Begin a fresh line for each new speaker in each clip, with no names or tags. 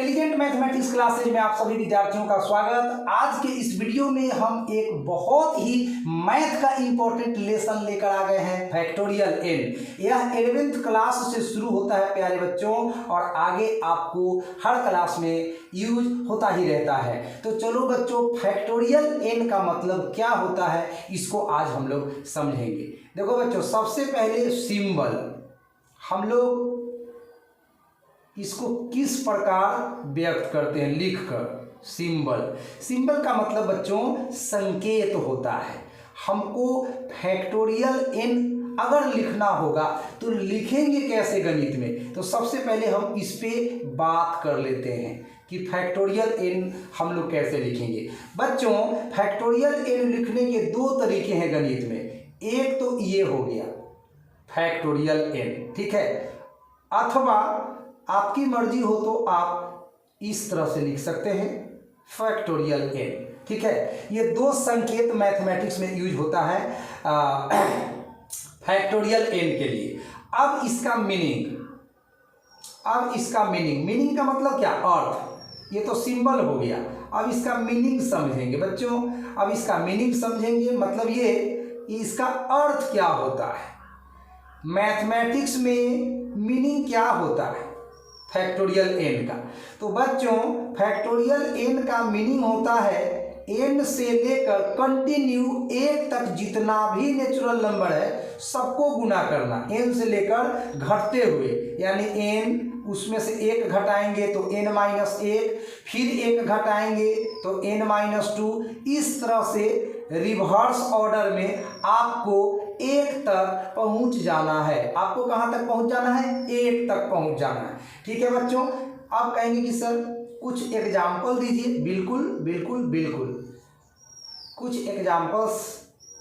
Intelligent mathematics classes में आप सभी विद्यार्थियों का स्वागत। आज के इस वीडियो में हम एक बहुत ही मैथ का इंपॉर्टेंट लेसन लेकर आ गए हैं, फैक्टोरियल n। यह 11th क्लास से शुरू होता है प्यारे बच्चों, और आगे आपको हर क्लास में यूज होता ही रहता है। तो चलो बच्चों, फैक्टोरियल n का मतलब क्या होता है इसको आज हम लोग समझेंगे। देखो बच्चों, सबसे पहले सिंबल हम लोग इसको किस प्रकार व्यक्त करते हैं, लिखकर। सिंबल का मतलब बच्चों संकेत होता है। हमको फैक्टोरियल n अगर लिखना होगा तो लिखेंगे कैसे गणित में, तो सबसे पहले हम इस पे बात कर लेते हैं कि फैक्टोरियल n हम लोग कैसे लिखेंगे। बच्चों, फैक्टोरियल n लिखने के दो तरीके हैं गणित में। एक तो ये हो गया फैक्टोरियल n, ठीक है, अथवा आपकी मर्जी हो तो आप इस तरह से लिख सकते हैं फैक्टोरियल n, ठीक है। ये दो संकेत मैथमेटिक्स में यूज होता है फैक्टोरियल n के लिए। अब इसका मीनिंग का मतलब क्या, अर्थ। ये तो सिंबल हो गया, अब इसका मीनिंग समझेंगे बच्चों। अब इसका मीनिंग समझेंगे, मतलब ये इसका अर्थ क्या होता है। मैथमेटिक्स में मीनिंग क्या होता है फैक्टोरियल n का। तो बच्चों, फैक्टोरियल n का मीनिंग होता है n से लेकर कंटिन्यू 1 तक जितना भी नेचुरल नंबर है सबको गुना करना, n से लेकर घटते हुए, यानी n उसमें से 1 घटाएंगे तो n-1, फिर 1 घटाएंगे तो n-2। इस तरह से रिवर्स ऑर्डर में आपको 1 तक पहुंच जाना है। आपको कहां तक पहुंच जाना है, 1 तक पहुंच जाना है, ठीक है बच्चों। अब कहेंगे कि सर कुछ एग्जाम्पल दीजिए। बिल्कुल कुछ एग्जाम्पल्स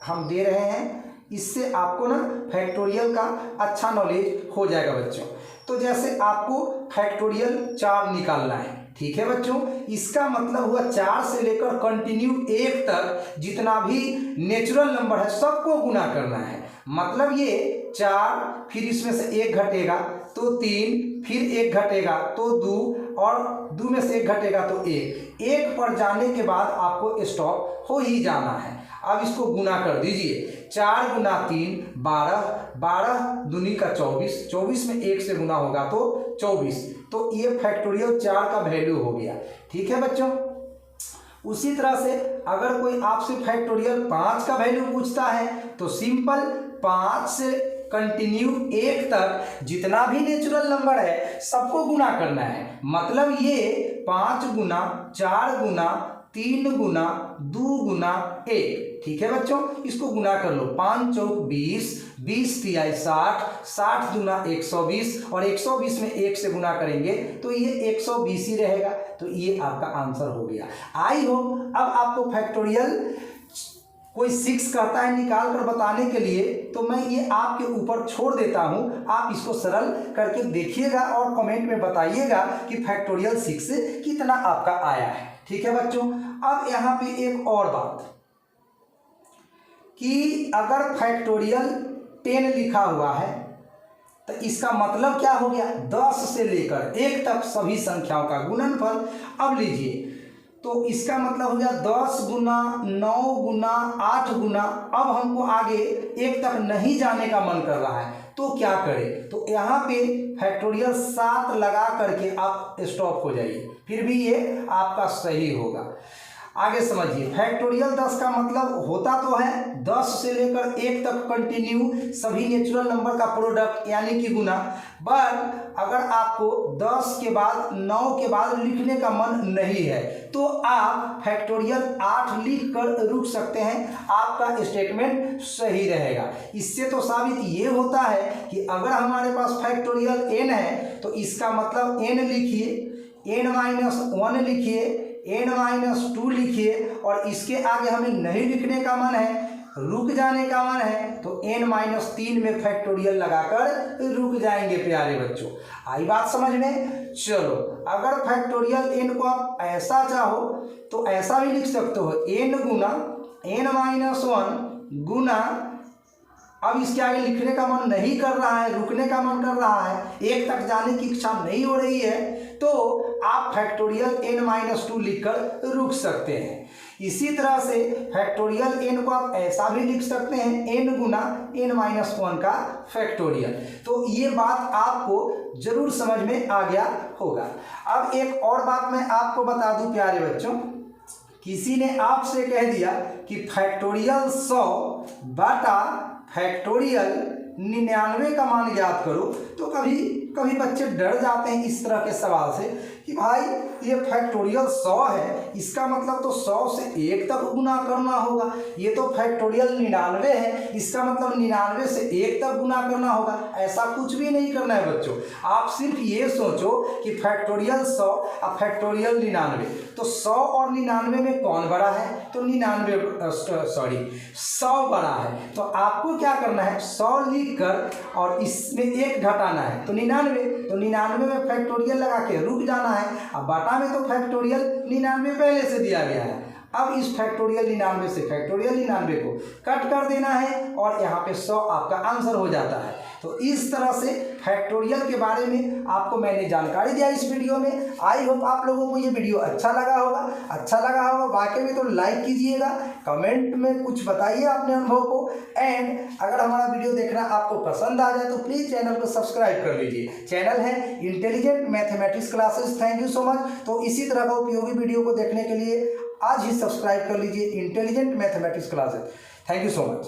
हम दे रहे हैं, इससे आपको ना फैक्टोरियल का अच्छा नॉलेज हो जाएगा बच्चों। तो जैसे आपको फैक्टोरियल 4 निकालना है, ठीक है बच्चों। इसका मतलब हुआ 4 से लेकर कंटिन्यू 1 तक जितना भी नेचुरल नंबर है सबको गुना करना है। मतलब ये 4, फिर इसमें से 1 घटेगा तो 3, फिर 1 घटेगा तो 2, और 2 में से 1 घटेगा तो 1 पर जाने के बाद आपको स्टॉप हो ही जाना है। अब इसको गुना कर दीजिए। 4 गुना 3 12, 12 दूनी का 24, 24 में 1 से गुना होगा तो 24। तो ये फैक्टोरियल 4 का वैल्यू हो गया, ठीक है बच्चों। उसी तरह से अगर कोई आपसे फैक्टोरियल 5 का वैल्यू पूछता है तो सिंपल 5 से कंटिन्यू 1 तक जितना भी नेचुरल नंबर है सबको गुना करना है। मतलब ये 5 गुना 4 गुना 3 गुना 2 गुना 1, ठीक है बच्चों। इसको गुना कर लो। 5 चौक 20, 20 तिहाई 60, 60 गुना 120, और 120 में 1 से गुना करेंगे तो ये 120 ही रहेगा। तो ये आपका आंसर हो गया। आई हो अब आपको फैक्टोरियल कोई 6 कहता है निकाल कर बताने के लिए, तो मैं ये आपके ऊपर छोड़ देता हूँ। आप इसको सरल करके देखिएगा और कमेंट में बताइएगा कि फैक्टोरियल 6 कितना आपका आया है, ठीक है बच्चों। अब यहाँ पे एक और बात कि अगर फैक्टोरियल 10 लिखा हुआ है तो इसका मतलब क्या हो गया, 10 से लेकर 1 तक सभी संख्याओं का गुणनफल। अब लीजिए, तो इसका मतलब हो गया 10 गुना 9 गुना 8 गुना। अब हमको आगे 1 तक नहीं जाने का मन कर रहा है तो क्या करें, तो यहाँ पे फैक्टोरियल 7 लगा करके आप स्टॉप हो जाइए, फिर भी ये आपका सही होगा। आगे समझिए, फैक्टोरियल 10 का मतलब होता तो है 10 से लेकर 1 तक कंटिन्यू सभी नेचुरल नंबर का प्रोडक्ट, यानी कि गुना। बट अगर आपको 10 के बाद 9 के बाद लिखने का मन नहीं है तो आप फैक्टोरियल 8 लिख कर रुक सकते हैं, आपका स्टेटमेंट सही रहेगा। इससे तो साबित ये होता है कि अगर हमारे पास फैक्टोरियल n है तो इसका मतलब n लिखिए, n-1 लिखिए, n-2 लिखिए, और इसके आगे हमें नहीं लिखने का मन है, रुक जाने का मन है, तो n-3 में फैक्टोरियल लगाकर रुक जाएंगे प्यारे बच्चों। आई बात समझ में। चलो, अगर फैक्टोरियल n को आप ऐसा चाहो तो ऐसा भी लिख सकते हो, n गुना n-1 गुना, अब इसके आगे लिखने का मन नहीं कर रहा है, रुकने का मन कर रहा है, 1 तक जाने की इच्छा नहीं हो रही है, तो आप फैक्टोरियल n-2 लिखकर रुक सकते हैं। इसी तरह से फैक्टोरियल n को आप ऐसा भी लिख सकते हैं n गुना n-1 का फैक्टोरियल। तो ये बात आपको जरूर समझ में आ गया होगा। अब एक और बात मैं आपको बता दूं प्यारे बच्चों, किसी ने आपसे कह दिया कि फैक्टोरियल 100 बटा फैक्टोरियल 99 का मान ज्ञात करो, तो कभी कभी बच्चे डर जाते हैं इस तरह के सवाल से कि भाई ये फैक्टोरियल 100 है, इसका मतलब तो 100 से 1 तक गुना करना होगा। ये तो फैक्टोरियल 99 है, इसका मतलब 99 से 1 तक गुना करना होगा। ऐसा कुछ भी नहीं करना है बच्चों। आप सिर्फ ये सोचो कि फैक्टोरियल 100 और फैक्टोरियल 99, तो 100 और 99 में कौन बड़ा है? तो 100 बड़ा है। तो आपको क्या करना है, 100 लिख कर और इसमें 1 घटाना है तो 99, तो 99 में फैक्टोरियल लगा के रुक जाना है। अब बाटा में तो फैक्टोरियल 99 पहले से दिया गया है। अब इस फैक्टोरियल 99 से फैक्टोरियल 99 को कट कर देना है और यहाँ पे 100 आपका आंसर हो जाता है। तो इस तरह से फैक्टोरियल के बारे में आपको मैंने जानकारी दिया इस वीडियो में। आई होप आप लोगों को ये वीडियो अच्छा लगा होगा। वाकई में तो लाइक कीजिएगा, कमेंट में कुछ बताइए अपने अनुभव को, एंड अगर हमारा वीडियो देखना आपको पसंद आ जाए तो प्लीज़ चैनल को सब्सक्राइब कर लीजिए। चैनल है intelligent mathematics classes. Thank you so much. तो इसी तरह का उपयोगी वीडियो को देखने के लिए आज ही सब्सक्राइब कर लीजिए intelligent mathematics classes. Thank you so much.